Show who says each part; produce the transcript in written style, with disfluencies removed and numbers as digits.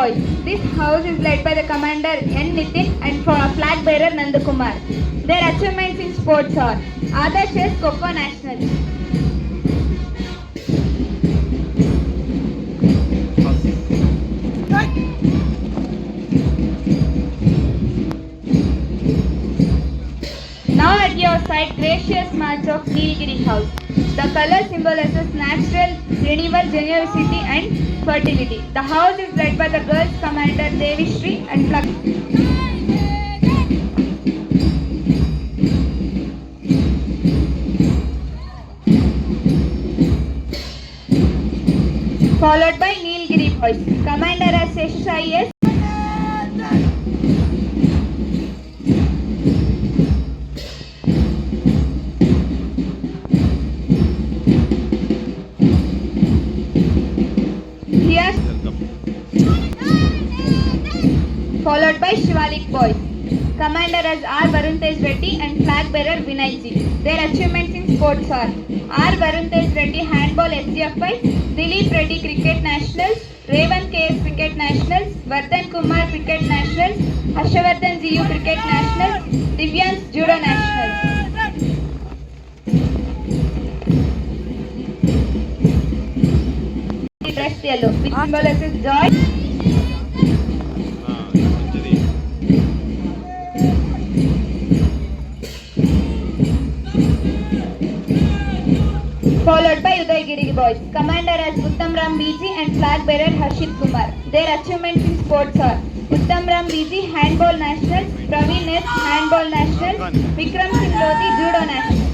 Speaker 1: boys. This house is led by the commander N. Nitin and flag bearer Nandakumar. Their achievements in sports are Adarsh Kho Nationals. Now at your side, gracious match of Nilgiri House. The color symbolizes natural, renewal, generosity and fertility. The house is led by the girls commander Devi Shri and followed by Nilgiri Boys. Commander as Sheshasai S. Followed by Shivalik Boys. Commander as R. Varun Tej Reddy and flag bearer Vinay Ji. Their achievements in sports are R. Varun Tej Reddy Handball SGFI, Dilip Reddy Cricket Nationals, Revan KS Cricket Nationals, Vardhan Kumar Cricket Nationals, Harshavardhan ZU Cricket Nationals, Divyans Judo Nationals. Dressed yellow, which symbolizes joy. Followed by Udaygiri Boys. Commander as Uttam Ram BG and flag bearer Harshit Kumar. Their achievements in sports are Uttam Ram BG Handball Nationals, Praveen S Handball Nationals, Vikram Singh Lodhi Judo Nationals.